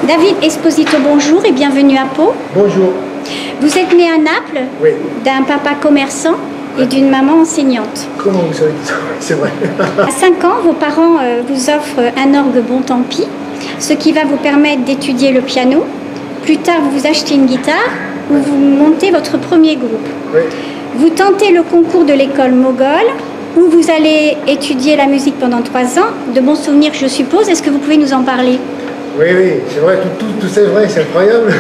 David Esposito, bonjour et bienvenue à Pau. Bonjour. Vous êtes né à Naples, Oui. d'un papa commerçant et d'une maman enseignante. Comment vous savez ça? C'est vrai. À 5 ans, vos parents vous offrent un orgue bon tant pis, ce qui va vous permettre d'étudier le piano. Plus tard, vous achetez une guitare où vous montez votre premier groupe. Oui. Vous tentez le concours de l'école Mogol où vous allez étudier la musique pendant 3 ans. De bons souvenirs, je suppose. Est-ce que vous pouvez nous en parler? Oui, c'est vrai, tout c'est vrai, c'est incroyable.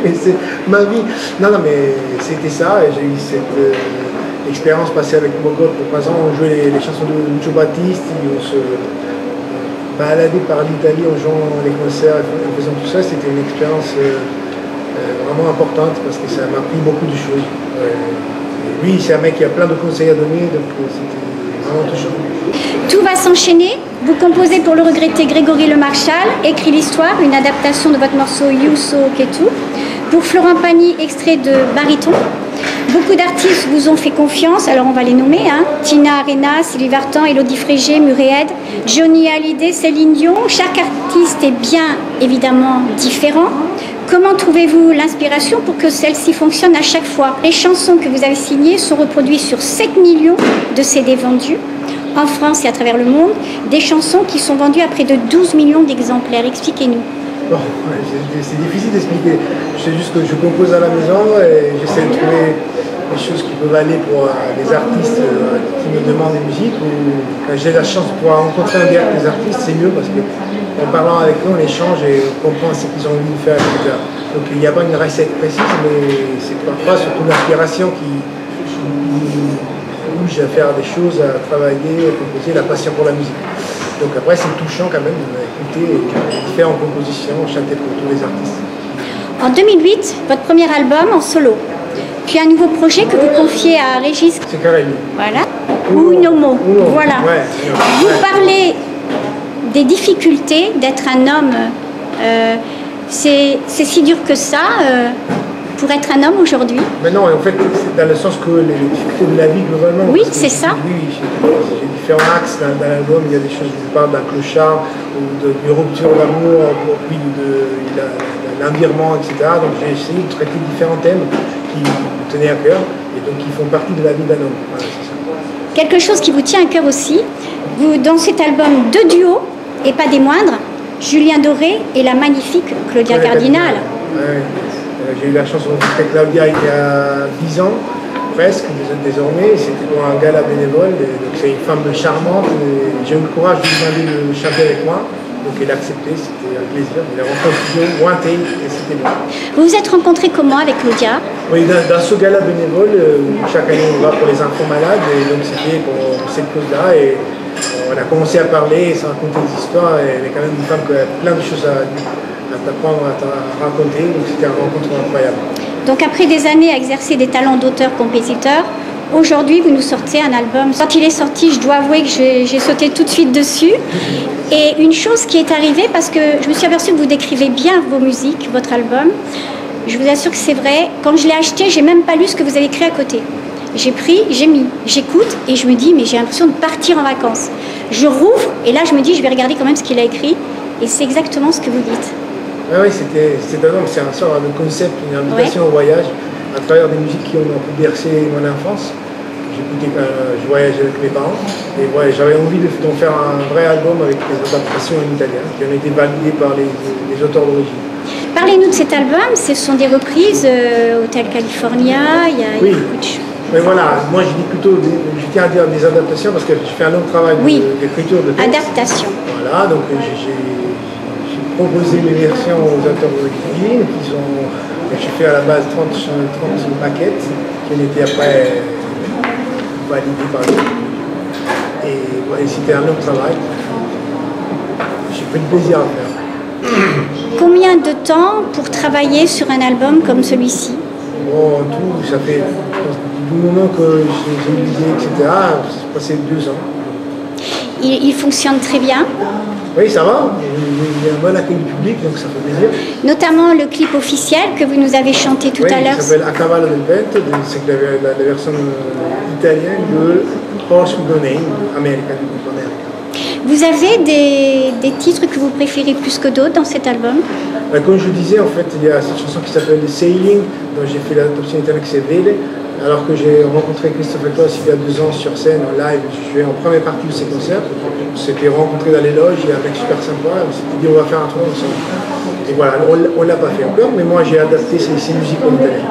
Et c'est ma vie. Non, mais c'était ça. Et j'ai eu cette expérience passée avec Mogol pour 3 ans. On jouait les chansons de Lucio Battisti, on se baladait par l'Italie en jouant les concerts, en faisant tout ça. C'était une expérience vraiment importante parce que ça m'a appris beaucoup de choses. Et lui, c'est un mec qui a plein de conseils à donner, donc c'était vraiment touchant. Tout va s'enchaîner. Vous composez pour le regretté Grégory Le Marchal, écrit l'histoire, une adaptation de votre morceau You So Ketu. Pour Florent Pagny, extrait de Baryton. Beaucoup d'artistes vous ont fait confiance, alors on va les nommer, hein. Tina Arena, Sylvie Vartan, Élodie Frégé, Muriel, Johnny Hallyday, Céline Dion. Chaque artiste est bien évidemment différent. Comment trouvez-vous l'inspiration pour que celle-ci fonctionne à chaque fois? Les chansons que vous avez signées sont reproduites sur 7 millions de CD vendus en France et à travers le monde, des chansons qui sont vendues à près de 12 millions d'exemplaires. Expliquez-nous. Bon, c'est difficile d'expliquer. Je sais juste que je compose à la maison et j'essaie de trouver des choses qui peuvent aller pour les artistes qui me demandent des musiques. Quand j'ai la chance de pouvoir rencontrer en direct les artistes, c'est mieux parce qu'en parlant avec eux, on échange et on comprend ce qu'ils ont envie de faire, etc. Donc il n'y a pas une recette précise, mais c'est parfois surtout l'inspiration qui bouge à faire des choses, à travailler, à composer, la passion pour la musique. Donc après, c'est touchant quand même d'écouter les différentes compositions chantées pour tous les artistes. En 2008, votre premier album en solo, puis un nouveau projet que vous confiez à Régis. C'est Kareli. Voilà. Unomo. Voilà. Ouais, vous parlez des difficultés d'être un homme. C'est si dur que ça pour être un homme aujourd'hui? Mais non, en fait, c'est dans le sens que les difficultés de la vie globalement. Oui, c'est ça. Oui, j'ai différents axes dans l'album. Il y a des choses où je parle d'un clochard, ou d'une rupture d'amour, puis de l'environnement, etc. Donc j'ai essayé de traiter différents thèmes qui me tenaient à cœur et donc qui font partie de la vie d'un homme. Voilà, c'est ça. Quelque chose qui vous tient à cœur aussi, vous, dans cet album, 2 duos, et pas des moindres, Julien Doré et la magnifique Claudia Cardinal. Ouais. J'ai eu la chance de rencontrer Claudia il y a 10 ans, presque, désormais. C'était pour un gala bénévole. Donc c'est une femme charmante. J'ai eu le courage de lui demander de chanter avec moi. Donc elle a accepté, c'était un plaisir. Elle est rentrée au studio, pointée, et c'était bien. Vous vous êtes rencontrés comment avec Claudia? Oui, dans ce gala bénévole, chaque année on va pour les enfants malades. Et donc c'était pour cette cause-là. Et on a commencé à parler, à raconter des histoires. Et elle est quand même une femme qui a plein de choses à t'apprendre, à raconter, donc c'était une rencontre incroyable. Donc après des années à exercer des talents d'auteur-compositeur, aujourd'hui vous nous sortez un album. Quand il est sorti, je dois avouer que j'ai sauté tout de suite dessus. Et une chose qui est arrivée, parce que je me suis aperçue que vous décrivez bien vos musiques, votre album, je vous assure que c'est vrai, quand je l'ai acheté, j'ai même pas lu ce que vous avez écrit à côté. J'ai pris, j'ai mis, j'écoute et je me dis, mais j'ai l'impression de partir en vacances. Je rouvre et là je me dis, je vais regarder quand même ce qu'il a écrit et c'est exactement ce que vous dites. Oui, c'est un sort de concept, une invitation au voyage à travers des musiques qui ont bercé mon enfance. J'écoutais quand je voyageais avec mes parents et ouais, j'avais envie d'en faire un vrai album avec des adaptations en italien qui ont été validées par les auteurs d'origine. Parlez-nous de cet album, ce sont des reprises, Hotel California, il y a beaucoup de choses. Mais voilà, moi je dis plutôt, je tiens à dire des adaptations parce que je fais un long travail d'écriture de texte. Adaptation. Voilà, donc j'ai proposé mes versions aux auteurs d'origine, j'ai fait à la base 30 maquettes qui ont été après validées par eux. Et c'était un long travail. J'ai pris du plaisir à faire. Combien de temps pour travailler sur un album comme celui-ci? Bon, en tout, ça fait du moment que j'ai eu l'idée, etc., c'est passé 2 ans. Il fonctionne très bien? Oui, ça va. Il y a un bon accueil du public, donc ça fait plaisir. Notamment le clip officiel que vous nous avez chanté tout à l'heure. Il s'appelle A Cavallo del Vento, c'est la version italienne de Horse with No Name, américaine. Vous avez des titres que vous préférez plus que d'autres dans cet album? Comme je disais, en fait, il y a cette chanson qui s'appelle Sailing, dont j'ai fait l'adaptation italienne qui c'est Vele, alors que j'ai rencontré Christophe Eccles il y a 2 ans sur scène, en live. Je suis en première partie de ses concerts. On s'était rencontrés dans les loges, il y a un mec super sympa, on s'était dit on va faire un truc ensemble. Et voilà, on ne l'a pas fait encore, mais moi j'ai adapté ces musiques en italien.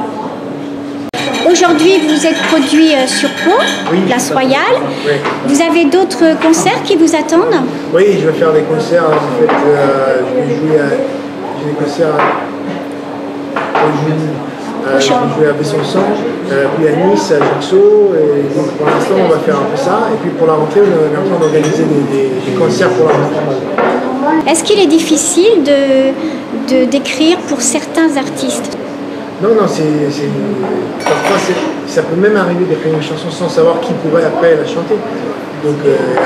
Aujourd'hui, vous êtes produit sur Pau, Oui, Place Royale. Oui. Vous avez d'autres concerts qui vous attendent? Oui, je vais faire des concerts. En fait, je vais jouer à. J'ai des concerts je vais jouer à Besançon, puis à Nice, à Ajaccio. Et donc pour l'instant, on va faire un peu ça. Et puis pour la rentrée, on est en train d'organiser des concerts pour la rentrée. Est-ce qu'il est difficile d'écrire pour certains artistes? Non, parfois ça peut même arriver d'écrire une chanson sans savoir qui pourrait après la chanter. Donc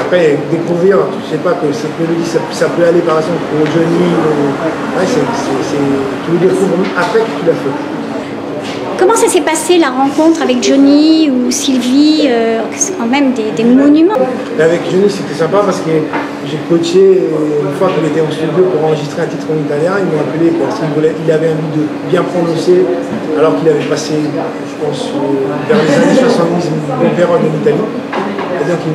après découvrir, tu sais pas que cette mélodie ça peut aller par exemple pour Johnny. Ouais, tu le découvres après que tu l'as fait. Comment ça s'est passé la rencontre avec Johnny ou Sylvie? C'est quand même des monuments. Et avec Johnny c'était sympa parce que j'ai coaché une fois qu'il était en studio pour enregistrer un titre en italien. Ils m'ont appelé parce qu'il avait envie de bien prononcer alors qu'il avait passé, je pense, vers les années 70 une bonne période en Italie. Et donc il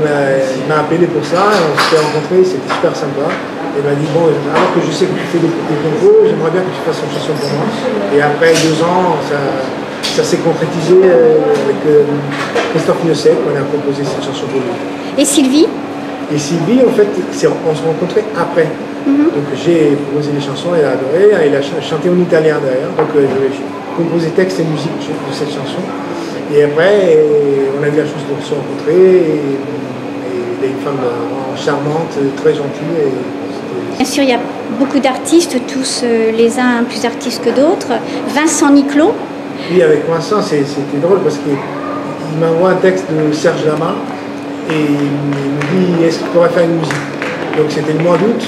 m'a appelé pour ça, on s'est rencontrés, c'était super sympa. Il m'a dit, bon, alors que je sais que tu fais des compos, j'aimerais bien que tu fasses une chanson pour moi. Et après 2 ans, ça s'est concrétisé avec Christophe Miossec, on a composé cette chanson pour lui. Et Sylvie? Et Sylvie, en fait, on se rencontrait après. Donc j'ai proposé les chansons, elle a adoré, elle a chanté en italien derrière. Donc j'ai composé texte et musique de cette chanson. Et après, on a eu la chance de se rencontrer. Et elle est une femme charmante, très gentille. Bien sûr, il y a beaucoup d'artistes, tous les uns plus artistes que d'autres. Vincent Niclot. Oui, avec Vincent, c'était drôle parce qu'il m'envoie un texte de Serge Lama et il me dit est-ce que tu pourrais faire une musique? Donc c'était le mois d'août,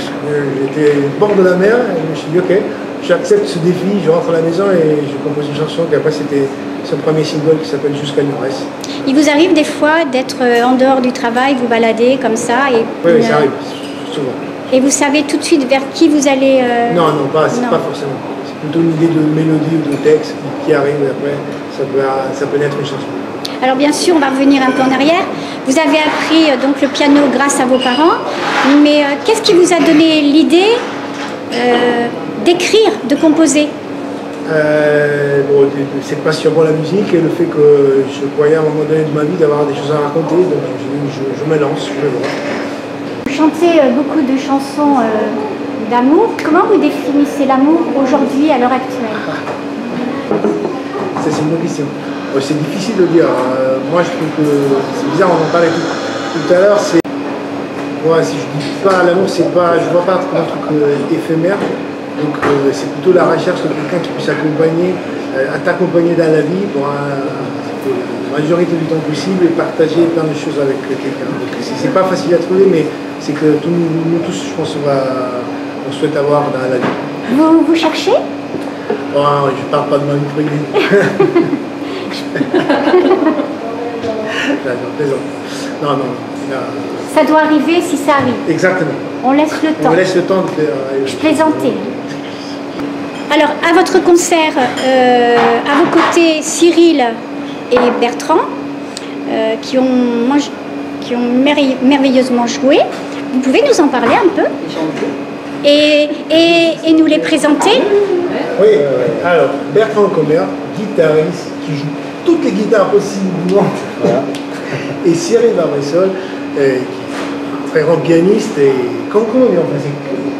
j'étais au bord de la mer et je me suis dit ok, j'accepte ce défi, je rentre à la maison et je compose une chanson qui après c'était son premier single qui s'appelle Jusqu'à l'ivresse. Il vous arrive des fois d'être en dehors du travail, vous balader comme ça et Oui, ça arrive, souvent. Et vous savez tout de suite vers qui vous allez... Non, pas forcément. C'est plutôt une idée de mélodie ou de texte qui arrive et après, ça peut naître une chanson. Alors bien sûr, on va revenir un peu en arrière. Vous avez appris donc le piano grâce à vos parents, mais qu'est-ce qui vous a donné l'idée d'écrire, de composer? Cette passion pour la musique et le fait que je croyais à un moment donné de ma vie d'avoir des choses à raconter, donc je me lance, je vais voir. Vous chantez beaucoup de chansons d'amour. Comment vous définissez l'amour aujourd'hui, à l'heure actuelle? Ça, c'est une bonne question. C'est difficile de dire. Moi, je trouve que c'est bizarre, on en parlait tout à l'heure. Moi, si je dis pas l'amour, je ne vois pas un truc éphémère. Donc, c'est plutôt la recherche de quelqu'un qui puisse t'accompagner dans la vie pour la majorité du temps possible et partager plein de choses avec quelqu'un. C'est pas facile à trouver, mais c'est que nous tous, je pense, on souhaite avoir dans la vie. Vous cherchez? Oh, je parle pas de ma vie privée. Non. Ça doit arriver si ça arrive. Exactement. On laisse le temps. On laisse le temps de faire. Je plaisantais. Alors, à votre concert, à vos côtés, Cyril et Bertrand, qui ont merveilleusement joué. Vous pouvez nous en parler un peu et nous les présenter? Oui, alors Bertrand Commer, guitariste, qui joue toutes les guitares possibles du monde. Voilà. Et Cyril Barbessol, qui est très grand pianiste et comment on dit en français?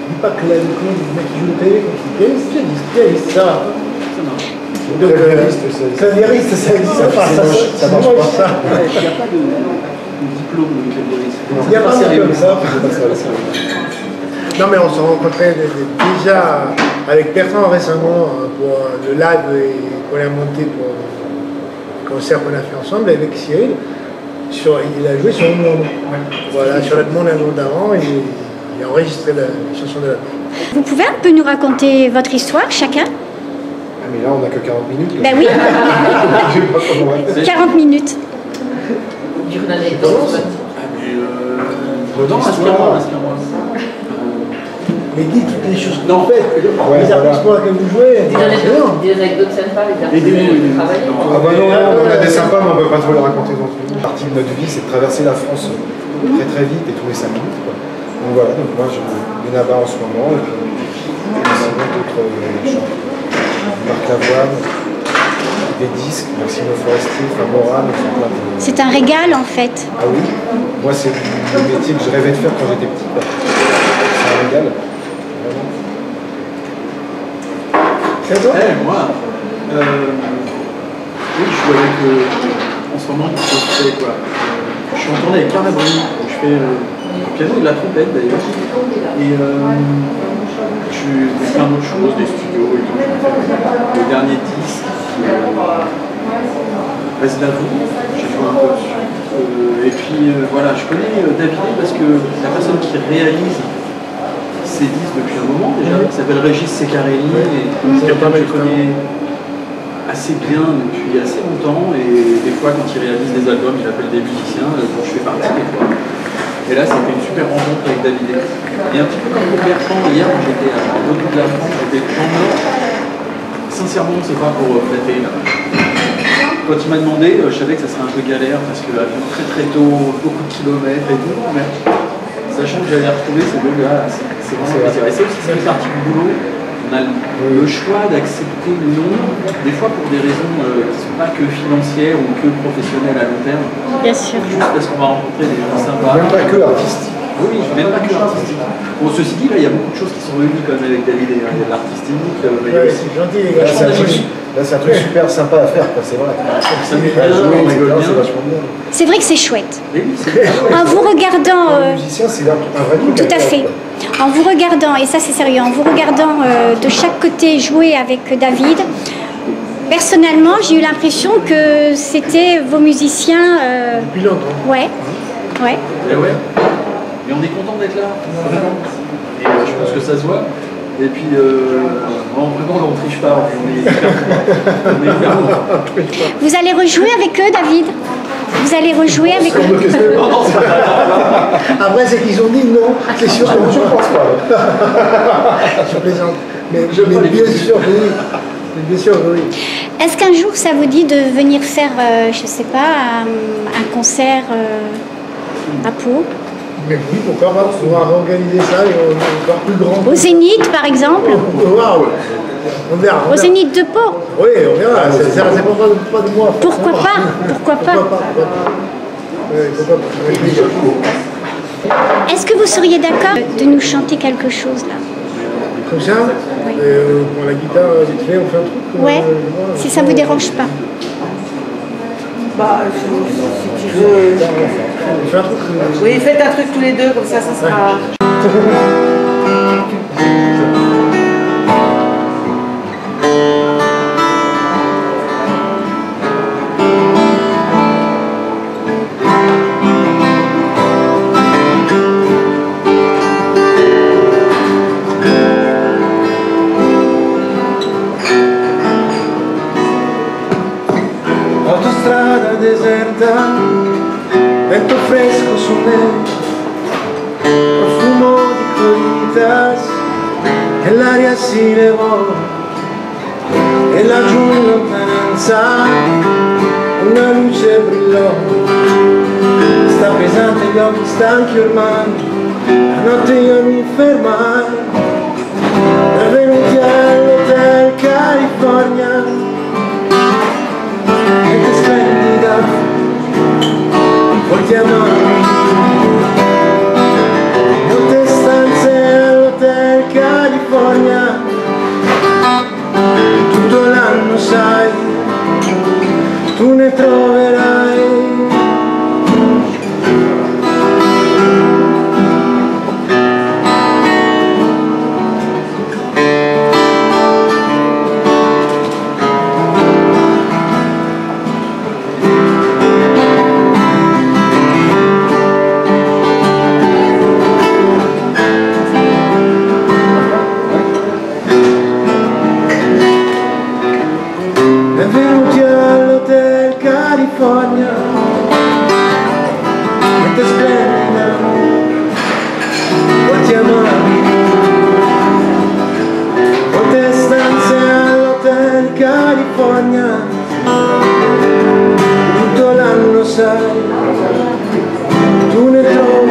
Dis pas clavicon, le mec qui joue le clavier, pianiste, ça va. Donc, claviériste, ça existe pas. Ça marche pas. Il n'y a pas de diplôme de claviériste. Il n'y a pas de diplôme, ça. Non, mais on s'est rencontrés déjà avec Bertrand récemment pour le live qu'on a monté pour le concert qu'on a fait ensemble avec Cyril. Il a joué sur le monde. Voilà, sur le monde un jour d'avant et il a enregistré la chanson de la vie. Vous pouvez un peu nous raconter votre histoire, chacun? Ah, mais là, on n'a que 40 minutes. Ben oui. 40 minutes. Dire une anecdote. votre Non, histoire. inspire-moi. Mais dites toutes les choses que Non. vous faites, les artistes pour lesquels vous jouez. Des anecdotes sympas, les artistes qui travaillent. Ah bah non, on a des sympas, mais on ne peut pas trop les raconter dans tout. Une partie de notre vie, c'est de traverser la France très très vite et tous les 5 minutes. Quoi. Donc voilà, donc moi je vais là-bas en ce moment, et puis sinon d'autres chanteurs. Marc Lavoine, des disques, Maxime Forestier, Favorable, C'est un régal en fait. Ah oui, moi c'est le métier que je rêvais de faire quand j'étais petit. Quoi. C'est un régal. Vraiment. C'est toi Moi, oui, je suis avec, en ce moment, je fais quoi je suis en tournée avec Carla Bruni, je fais du piano et de la trompette d'ailleurs. Et je fais plein d'autres choses, des studios et tout. Le dernier disque, Reste la vous, j'ai joué un peu dessus. Et puis voilà, je connais David parce que la personne qui réalise ces disques depuis un moment déjà, qui s'appelle Régis Seccarelli, et c'est quelqu'un que je connais assez bien depuis assez longtemps, et des fois quand il réalise des albums, il appelle des musiciens dont je fais partie des fois. Et là c'était une super rencontre avec David. Et un petit peu comme pour Bertrand, hier quand j'étais à l'autre bout de la France, j'étais en Nord. Sincèrement, c'est pas pour flatter là. Quand il m'a demandé, je savais que ça serait un peu galère parce que l'avion très très tôt, beaucoup de kilomètres et tout, mais sachant que j'allais retrouver ces deux gars, c'est vraiment plaisir. Et c'est aussi cette partie du boulot. On a le choix d'accepter ou non, des fois pour des raisons qui ne sont pas que financières ou que professionnelles à long terme. Bien sûr. Juste parce qu'on va rencontrer des gens sympas. Même pas que artistique. Oui, même pas que artistique. Bon, ceci dit, là, il y a beaucoup de choses qui sont réunies quand même avec David. Il y a de l'artistique, il y a Ouais, aussi c'est gentil les gars. Là, c'est un truc super sympa à faire, quoi, c'est vrai. ça met bien, Jouer, on etc., rigole c'est bien. vachement bien. C'est vrai que c'est chouette. Et oui, c'est En vous regardant, Un musicien, c'est un vrai truc. tout à fait. En vous regardant, et ça c'est sérieux, en vous regardant de chaque côté jouer avec David, personnellement j'ai eu l'impression que c'était vos musiciens. Depuis longtemps. Ouais, ouais. Et ouais. Mais on est content d'être là, vraiment. Et je pense que ça se voit. Et puis, vraiment, on ne triche pas, on est hyper contents. Vous allez rejouer avec eux, David? Vous allez rejouer avec eux? Non, non, c'est pas Après, c'est qu'ils ont dit non, c'est sûr que Je pense pas. je plaisante. Mais bien sûr que oui. Mais bien sûr que oui. Est-ce qu'un jour ça vous dit de venir faire, je sais pas, un concert à Pau? Mais oui, pourquoi pas, on va organiser ça et on est encore plus grand. Au Zénith par exemple? Waouh. On verra. Au Zénith de Pau? Oui, on verra. C'est pas de moi. Pourquoi pas? Pourquoi pas? Oui, pourquoi pas. Avec plaisir. Est-ce que vous seriez d'accord de nous chanter quelque chose là? Comme ça, Oui. pour la guitare, vite fait, on fait un truc. Ouais, si ça vous dérange pas. Bah, si tu veux. On fait un truc. Oui, faites un truc tous les deux, comme ça sera. Autostrada deserta, vento fresco su me, profumo di colinitas, e l'aria si levò, e laggiù in lontananza una luce brillò, sta pesante gli occhi stanchi ormai, la notte io mi fermai, benvenuti all'Hotel California. Splendida, voltiamoci, molte stanze all'Hotel California, tutto l'anno sai, tu ne troverai. Benvenuti all'Hotel California. California, tutto l'anno sai, tu ne trovi